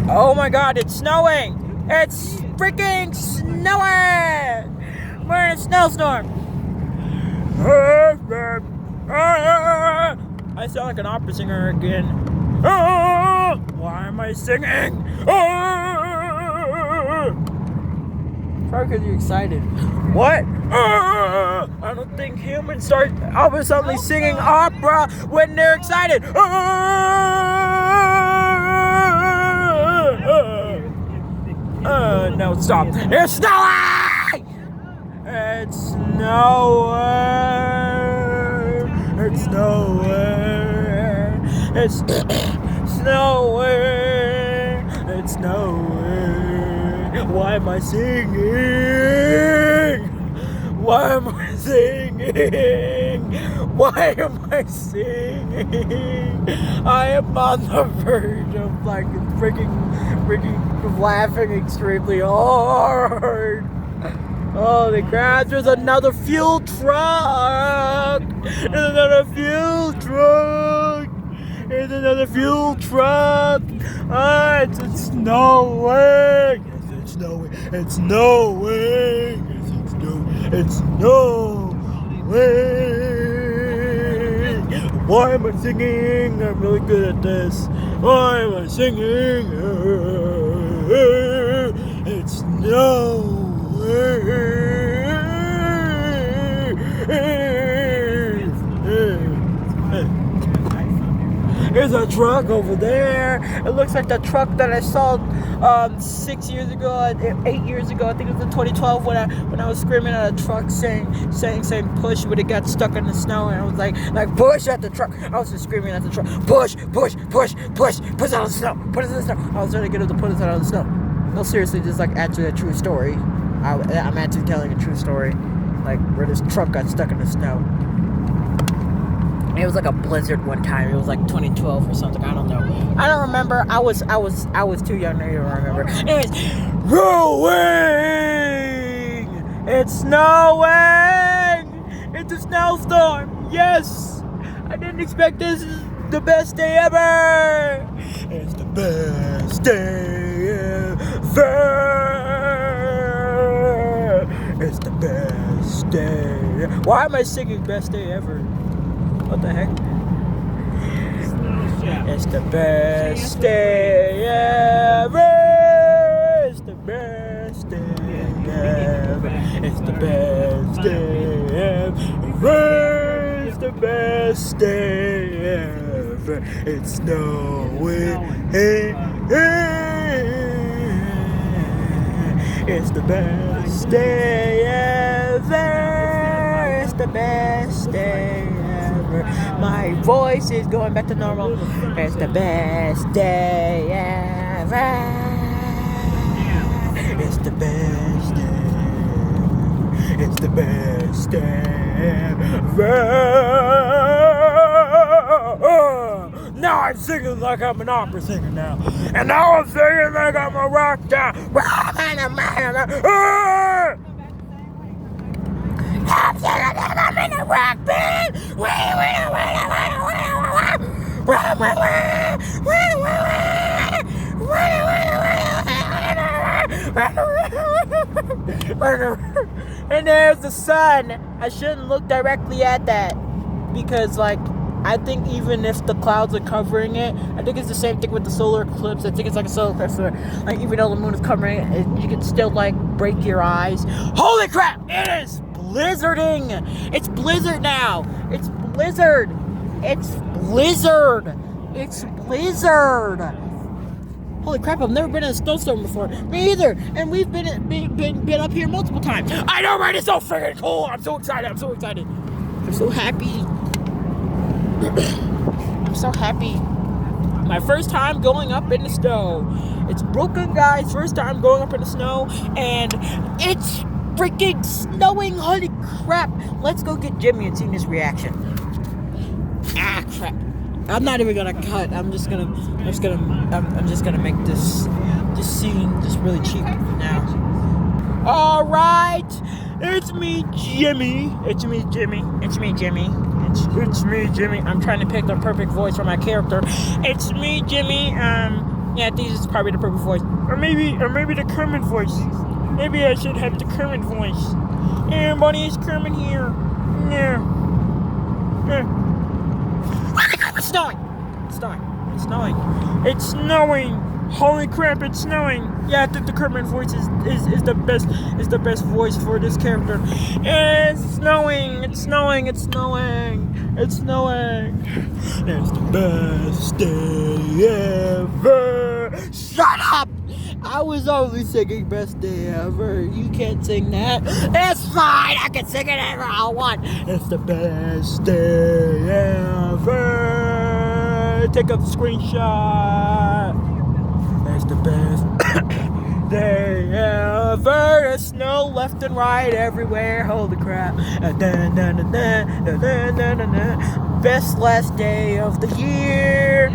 Oh my god, it's snowing! It's freaking snowing! We're in a snowstorm! I sound like an opera singer again. Why am I singing? Probably because you're excited. What? I don't think humans start all of a sudden singing opera when they're excited. No, stop. It's snowing! It's snowing. It's snowing. It's snowing. It's snowing. Why am I singing? Why am I singing? Why am I singing? I am on the verge of like freaking laughing extremely hard. Holy crap, there's another fuel truck! There's another fuel truck! There's another fuel truck! It's snowing! It's snowing! It's snowing! It's snowing! Why am I singing? I'm really good at this. Why am I singing? It's snowing! There's a truck over there. It looks like the truck that I saw 6 years ago, 8 years ago. I think it was in 2012 when I was screaming at a truck saying push, but it got stuck in the snow, and I was like push at the truck. I was just screaming at the truck, push it on the snow, put it in the snow. I was trying to get it to put it out of the snow. No, seriously, just like actually a true story. I'm actually telling a true story, like where this truck got stuck in the snow. It was like a blizzard one time. It was like 2012 or something. I don't know. I don't remember. I was too young to even remember. Anyways, rolling. It's snowing. It's a snowstorm. Yes. I didn't expect this. Is the best day ever. It's the best day ever. It's the best day. Why am I singing best day ever? What the heck? It's the best day ever. It's the best day ever. It's the best day ever. It's the best day ever. It's snowing. It's the best day ever. It's the best day ever. My voice is going back to normal. It's the best day ever. It's the best day. It's the best day ever. Now I'm singing like I'm an opera singer now. And now I'm singing like I'm a rock star. I'm in a rock band. And there's the sun. I shouldn't look directly at that because, like, I think even if the clouds are covering it, I think it's the same thing with the solar eclipse. I think it's like a solar eclipse where, like, even though the moon is covering it, you can still, like, break your eyes. Holy crap! It is blizzarding! It's blizzard now! It's blizzard! It's blizzard! It's blizzard! Holy crap, I've never been in a snowstorm before. Me either! And we've been up here multiple times. I know, right? It's so freaking cool! I'm so excited! I'm so happy. I'm so happy. My first time going up in the snow. It's Brooklyn, guys. First time going up in the snow. And it's freaking snowing. Holy crap. Let's go get Jimmy and see his reaction. Ah, crap. I'm not even gonna cut. I'm just gonna make this scene just really cheap now. Alright. It's me, Jimmy. It's me, Jimmy. I'm trying to pick the perfect voice for my character. It's me, Jimmy. Yeah, I think this is probably the perfect voice. Or maybe the Kermit voice. Maybe I should have the Kermit voice. Yeah, buddy, it's Kermit here. Yeah. It's snowing. It's snowing. It's snowing. It's snowing. Holy crap, it's snowing. Yeah, I think the Kermit voice is the best voice for this character. It's snowing. It's snowing. It's snowing. It's snowing. It's the best day ever. Shut up! I was only singing best day ever. You can't sing that. It's fine. I can sing it ever I want. It's the best day ever. Take a screenshot. It's the best day ever. There's snow left and right everywhere. Holy crap. Best last day of the year.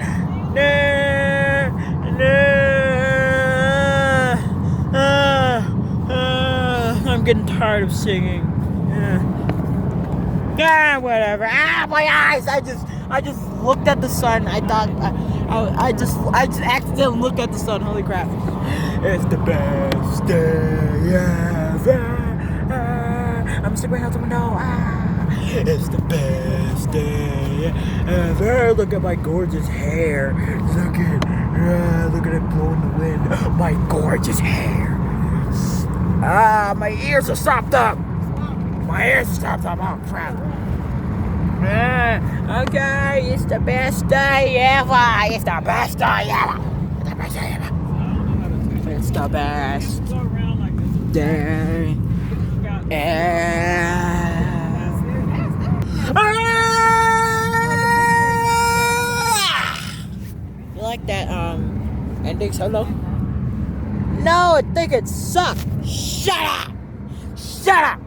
I'm getting tired of singing. Whatever. My eyes. I just looked at the sun. I thought I just accidentally looked at the sun. Holy crap! It's the best day ever. I'm sitting right out the window. It's the best day ever. Look at my gorgeous hair. Look at it blowing the wind. My gorgeous hair. My ears are stopped up. My ears are stopped up. Oh crap. Okay, it's the best day ever. It's the best day ever. It's the best day ever. It's the best day ever. You like that ending solo? No, I think it sucked. Shut up! Shut up!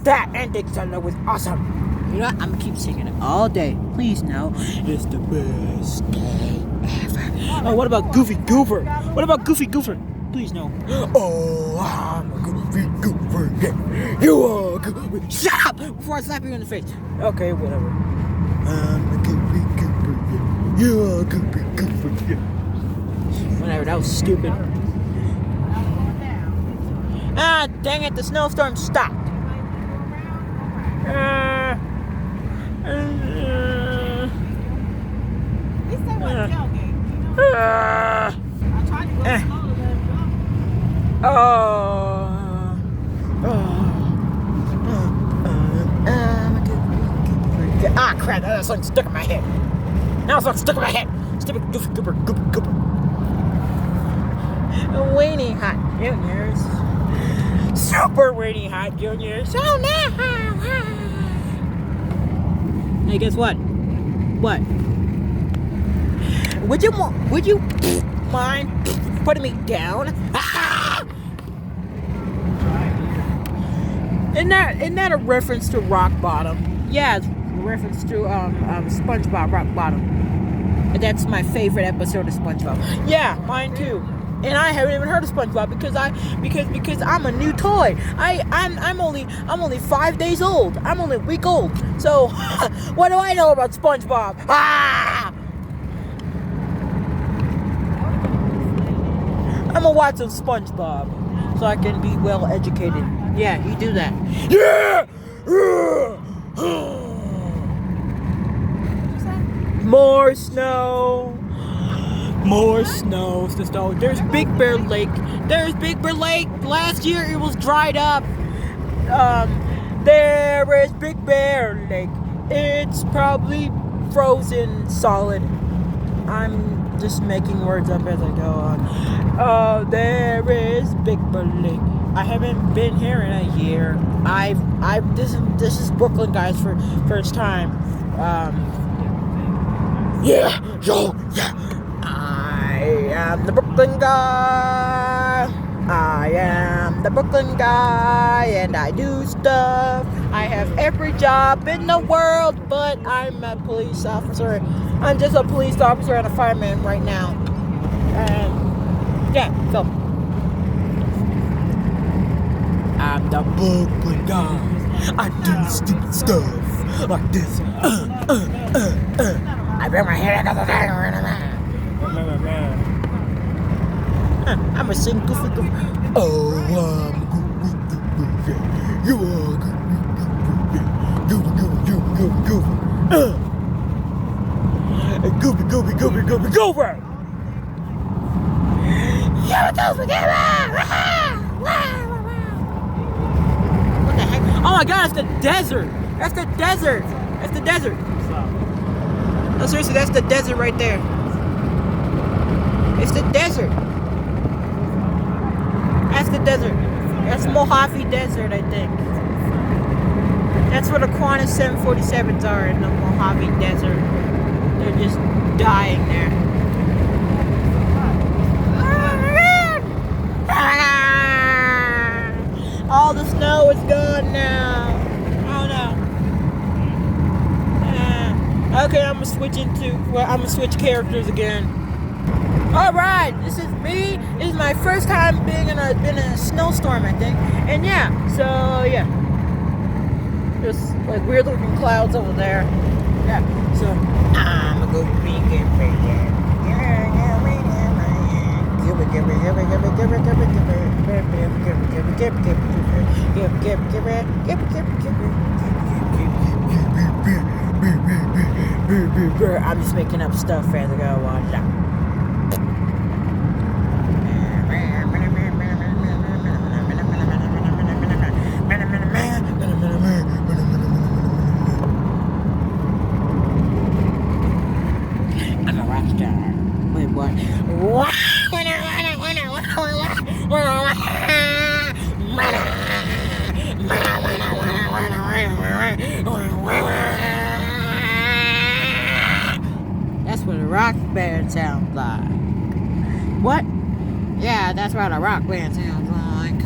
That ending solo was awesome. You know what? I'm gonna keep singing it all day. Please no. It's the best day ever. Oh, what about Goofy Goober? What about Goofy Goober? Please no. Oh, I'm a Goofy Goober. Yeah. You are Goofy. Shut up! Before I slap you in the face. Okay, whatever. I'm a Goofy Goober. Yeah. You are Goofy Goober. Yeah. Whatever. That was stupid. Ah, dang it! The snowstorm stopped. Ah, crap, that song stuck in my head. Now it's stuck in my head. Stupid Goofy Goober. Weenie Hot Juniors. Super Weenie Hot Juniors. Oh, no. Hey, guess what? What? Would you mind putting me down? Isn't that a reference to Rock Bottom? Yeah, it's a reference to SpongeBob Rock Bottom. And that's my favorite episode of SpongeBob. Yeah, mine too. And I haven't even heard of SpongeBob because I'm a new toy. I'm only 5 days old. I'm only a week old. So what do I know about SpongeBob? I'm gonna watch some SpongeBob so I can be well educated. Yeah, you do that. Yeah. More snow. More snow. There's Big Bear Lake. Last year it was dried up. There is Big Bear Lake. It's probably frozen solid. I'm just making words up as I go on. There is Big Bear Lake. I haven't been here in a year. This is Brooklyn, guys, for first time. Yeah. I am the Brooklyn guy. And I do stuff. I have every job in the world, but I'm a police officer. I'm just a police officer and a fireman right now. And yeah, so I'm the Brooklyn guy. I do stupid stuff like this. I bring my head out of the thing. I'ma sing goofy goofy. Oh, you are goofy, goofy, goofy, goofy, goofy. What the heck? Oh my God, it's the desert. That's the desert. That's the desert. No, seriously, that's the desert right there. It's the desert. That's the desert. That's Mojave Desert, I think. That's where the Qantas 747s are, in the Mojave Desert. They're just dying there. All the snow is gone now. Oh no. Okay, I'm gonna switch characters again. Alright, this is me. This is my first time being in a snowstorm, I think. And yeah, so yeah. There's like weird looking clouds over there. Yeah, so I'm a good vegan. I'm just making up stuff as I go on. I'm a rock star. Wait, what? That's what a rock band sounds like. What? Yeah, that's what a rock band sounds like.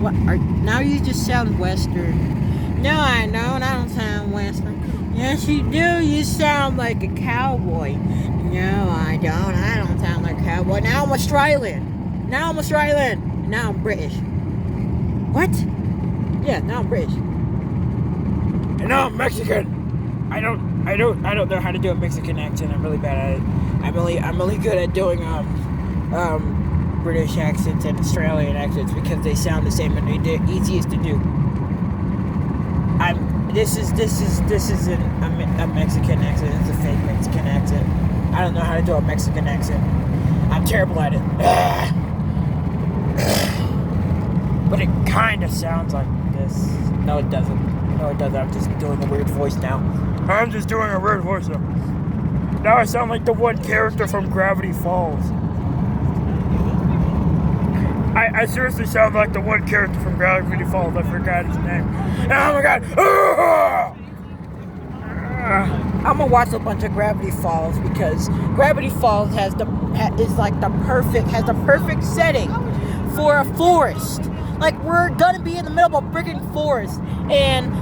What? Now you just sound Western. No, I don't. I don't sound Western. Yes, you do. You sound like a cowboy. No, I don't. I don't sound like a cowboy. Now I'm Australian. Now I'm British. What? Yeah, now I'm British. And now I'm Mexican. I don't know how to do a Mexican accent. I'm really bad at it. I'm really good at doing British accents and Australian accents because they sound the same and they're easiest to do. This is a Mexican accent. It's a fake Mexican accent. I don't know how to do a Mexican accent. I'm terrible at it. But it kind of sounds like this. No, it doesn't. I'm just doing a weird voice now. Now I sound like the one character from Gravity Falls. I seriously sound like the one character from Gravity Falls. I forgot his name. Oh my God! I'm gonna watch a bunch of Gravity Falls because Gravity Falls has the perfect setting for a forest. Like we're gonna be in the middle of a freaking forest, and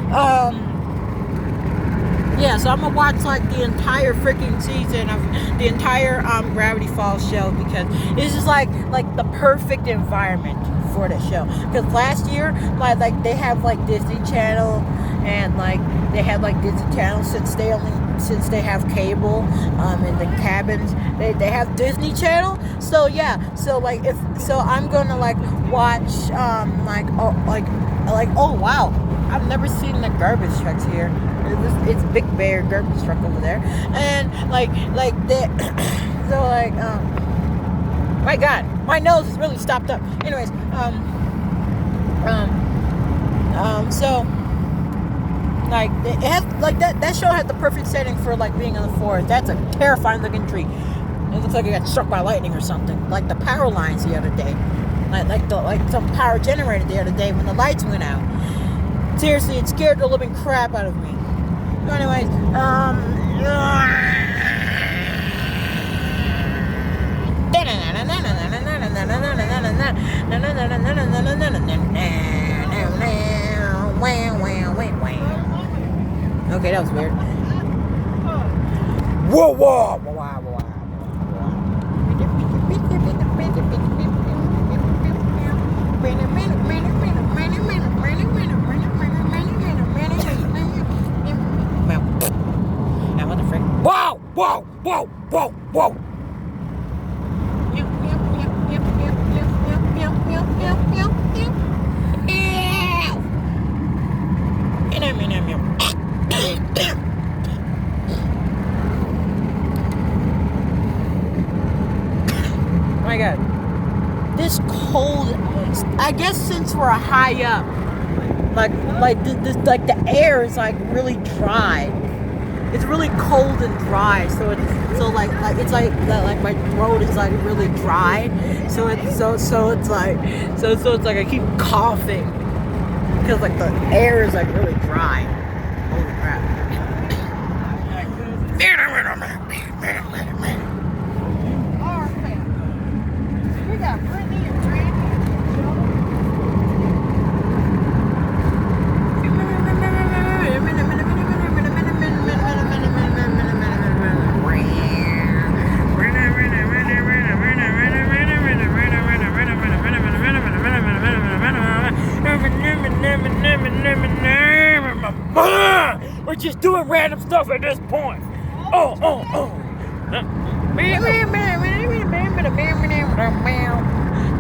yeah, so I'm gonna watch like the entire freaking season of the entire Gravity Falls show because it's just like the perfect environment for the show. Because last year, like they have like Disney Channel and like they have like Disney Channel since they have cable in the cabins. They have Disney Channel. So yeah, so I'm gonna like watch oh wow, I've never seen the garbage trucks here. It's Big Bear garbage truck over there, and my God, my nose is really stopped up. Anyways, so like it has like that show had the perfect setting for like being in the forest. That's a terrifying looking tree. It looks like it got struck by lightning or something. Like the power lines the other day, like some power generator the other day when the lights went out. Seriously, it scared the living crap out of me. So anyways, okay, that was weird. Whoa, whoa, whoa, whoa, whoa. Whoa, whoa, whoa, whoa, whoa. my god. This cold, I guess since we're high up, like the air is like really dry. It's really cold and dry, so it's like my throat is like really dry. So it's like I keep coughing because like the air is like really dry. Holy crap. We got Brittany and Randy. We're just doing random stuff at this point.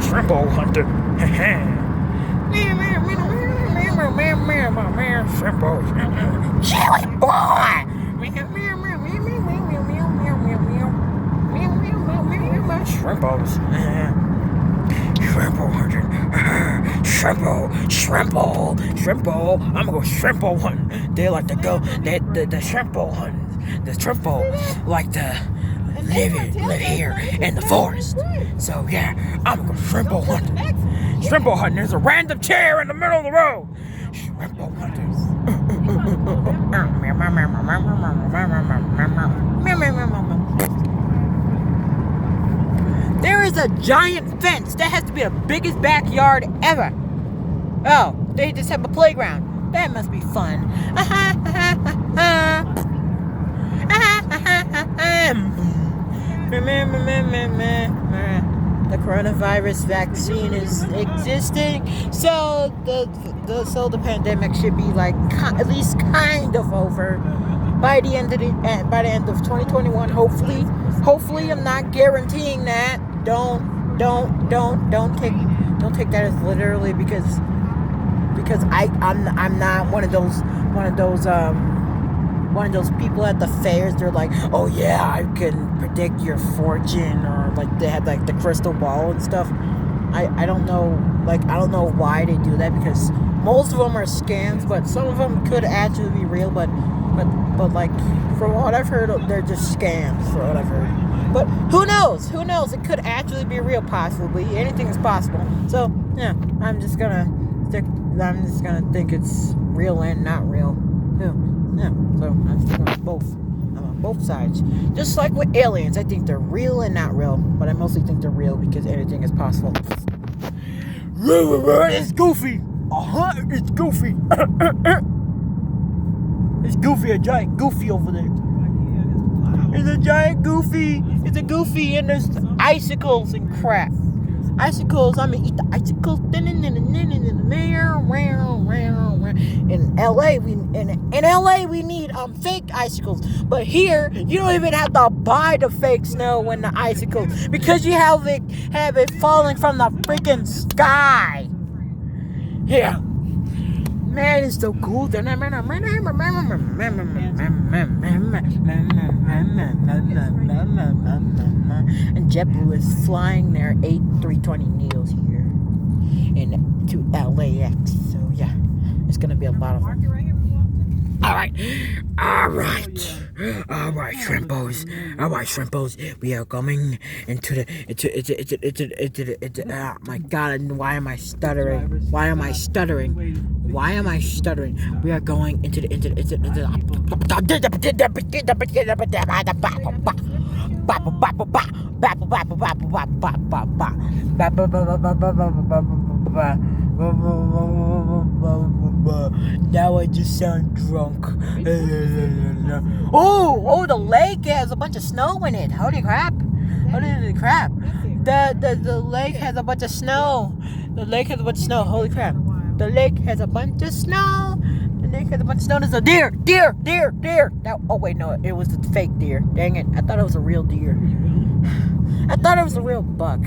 Shrimpo hunter. Shrimpo. Jelly boy. Shrimpos. Shrimpo hunter. Shrimpo. I'm gonna go shrimpo hunting. They like to go. The shrimpo hunting. The shrimpo like to live here in the forest. So yeah, I'm gonna go shrimpo hunting. Shrimpo hunting. There's a random chair in the middle of the road. Shrimpo hunters. There is a giant fence. That has to be the biggest backyard ever. Oh, they just have a playground. That must be fun. The coronavirus vaccine is existing, so the pandemic should be like at least kind of over by the end of 2021. Hopefully, I'm not guaranteeing that. Don't take that as literally because I'm not one of those people at the fairs. They're like, oh yeah, I can predict your fortune, or like they had like the crystal ball and stuff. I don't know why they do that, because most of them are scams, but some of them could actually be real, but like from what I've heard, they're just scams for what I've heard. But who knows? It could actually be real, possibly. Anything is possible. So yeah, I'm just gonna think it's real and not real. Yeah. So I'm still on both. I'm on both sides. Just like with aliens, I think they're real and not real, but I mostly think they're real because anything is possible. It's Goofy. It's Goofy. It's Goofy, a giant Goofy over there. It's a giant Goofy. It's a Goofy, and there's icicles and crap. Icicles. I'm gonna eat the icicles. In LA we need fake icicles, but here you don't even have to buy the fake snow and the icicles because you have it falling from the freaking sky. Yeah, man, it's so cool. And JetBlue is flying their 320 neos here to LAX. So yeah, it's gonna be a lot of fun. All right, shrimpos. We are coming into the. Oh my God! Why am I stuttering? We are going into the. Now I just sound drunk. Oh, the lake has a bunch of snow in it. Holy crap. The lake has a bunch of snow. Holy crap. The lake has a bunch of snow. There's a deer. Now, oh wait, no, it was a fake deer. Dang it. I thought it was a real deer. I thought it was a real buck.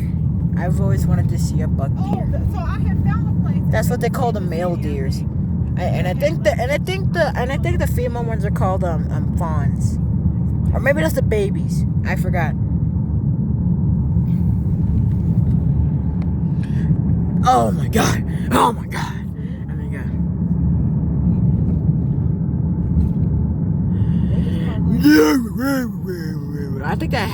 I've always wanted to see a buck deer. So I had found a place. That's what they call the male deers. And I think the female ones are called fawns. Or maybe that's the babies. I forgot. Oh my god. Oh my god. Oh my god. I think that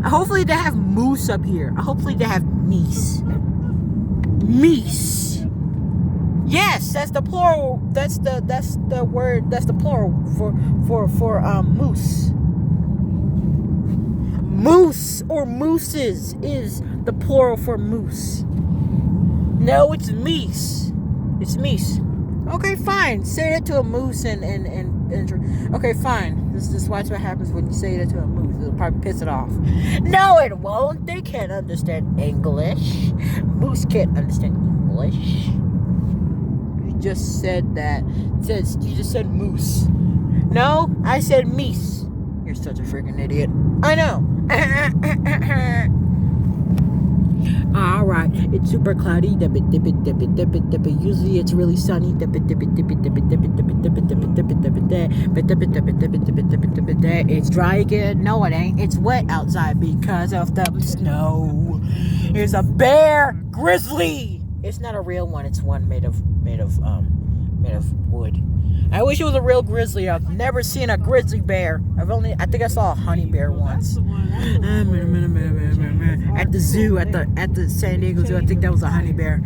hopefully they have moose up here. Hopefully they have meese. Meese. Yes, that's the plural. That's the word. That's the plural for moose. Moose or mooses is the plural for moose. No, it's meese. It's meese. Okay, fine. Say it to a moose and okay, fine. This is what happens when you say that to a moose. It'll probably piss it off. No, it won't. They can't understand English. Moose can't understand English. You just said that. You just said moose. No, I said meese. You're such a freaking idiot. I know. Alright, it's super cloudy. Usually it's really sunny. It's dry again. No, it ain't. It's wet outside because of the snow. Here's a bear grizzly. It's not a real one. It's one made of wood. I wish it was a real grizzly. I've never seen a grizzly bear. I think I saw a honey bear once. At the zoo, at the San Diego Zoo, I think that was a honey bear.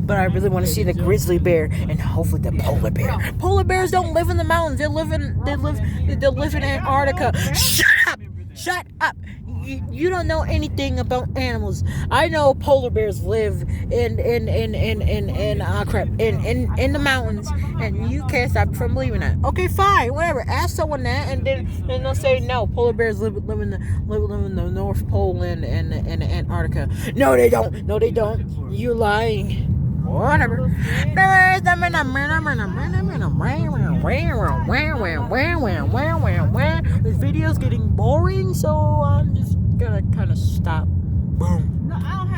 But I really want to see the grizzly bear and hopefully the polar bear. Polar bears don't live in the mountains. They live in Antarctica. Shut up. You don't know anything about animals. I know polar bears live in the mountains, and you can't stop from believing that. Okay, fine, whatever. Ask someone that, and then they'll say no. Polar bears live in the North Pole and Antarctica. No, they don't. No, they don't. You're lying. Whatever. This video's getting boring, so I'm just gonna kind of stop. Boom. No, I don't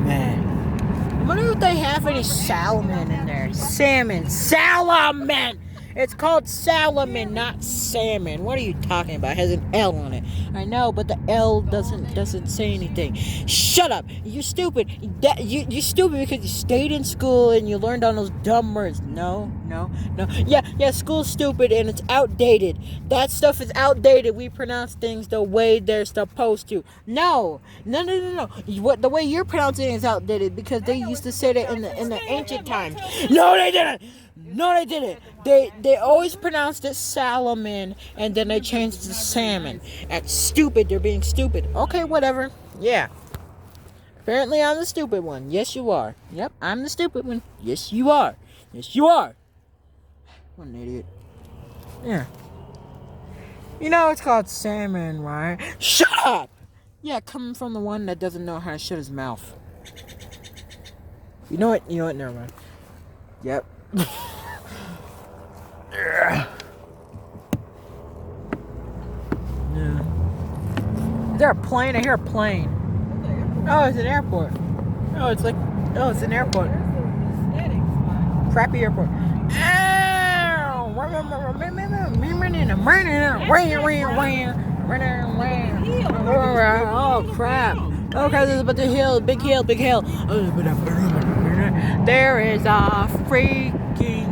Man, I wonder if they have any salmon in there. Salmon. It's called salmon, not salmon. What are you talking about? It has an L on it. I know, but the L doesn't say anything. Shut up. You're stupid. You're stupid because you stayed in school and you learned all those dumb words. No. Yeah, school's stupid and it's outdated. That stuff is outdated. We pronounce things the way they're supposed to. No. The way you're pronouncing it is outdated because they used to say that in the ancient times. No, they didn't. They always pronounced it salmon, and then they changed it to salmon. That's stupid. They're being stupid. Okay, whatever. Yeah. Apparently, I'm the stupid one. Yes, you are. Yep, I'm the stupid one. Yes, you are. What an idiot. Yeah. You know it's called salmon, right? Shut up! Yeah, coming from the one that doesn't know how to shut his mouth. You know what? Never mind. Yep. Yeah. Is there a plane? I hear a plane. Oh, it's an airport. It's an airport. Crappy airport. Oh crap. Okay, this is about the hill. Big hill. There is a freaking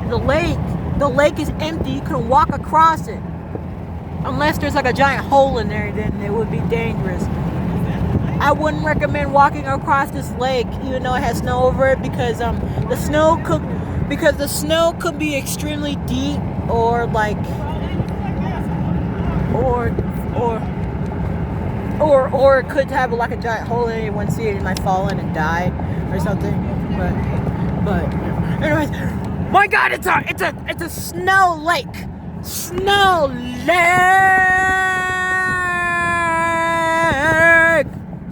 the lake. The lake is empty. You can walk across it. Unless there's like a giant hole in there, then it would be dangerous. I wouldn't recommend walking across this lake, even though it has snow over it, because the snow could be extremely deep, or like, or it could have like a giant hole in it. You wouldn't see it, and might fall in and die or something. But anyways, my God, it's a snow lake. Snow lake.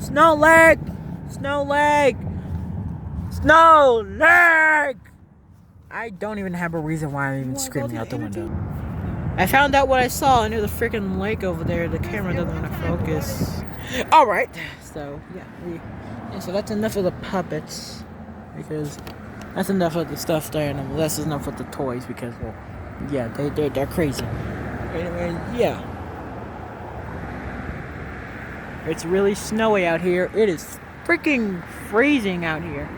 Snow lake. Snow lake. Snow lake. I don't even have a reason why I'm even screaming out the window. I found out what I saw near the freaking lake over there. The camera doesn't want to focus. All right, so yeah, so that's enough of the puppets, because that's enough of the stuffed animals. That's enough with the toys, because well, yeah, they're crazy. Anyway, yeah, it's really snowy out here. It is freaking freezing out here.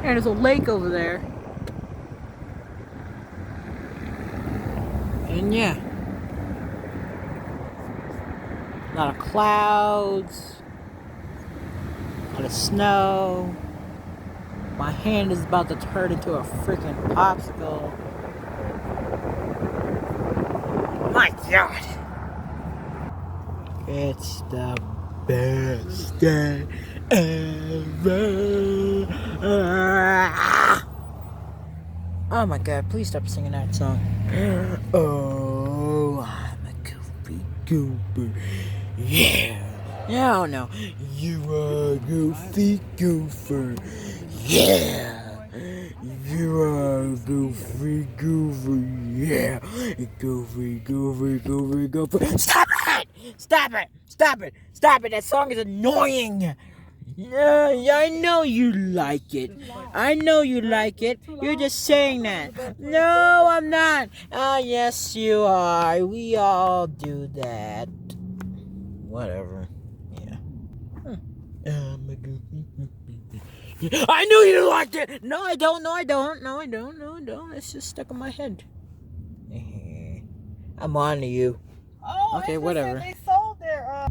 And there's a lake over there. And yeah. A lot of clouds. A lot of snow. My hand is about to turn into a freaking popsicle. My God. It's the best day ever. Oh my God, please stop singing that song. Oh, I'm a goofy goober. Yeah. No, no. You are a goofy goofer. Yeah. You are a goofy goofer. Yeah. Goofy, goofy, goofy, goofy. Stop it! Stop it! Stop it! Stop it! That song is annoying. Yeah, I know you like it. I know you like it. You're just saying that. No, I'm not. Ah, yes, you are. We all do that. Whatever. Yeah. I knew you liked it. No, I don't. No, I don't. No, I don't. No, I don't. It's just stuck in my head. I'm on to you. Oh, okay, whatever.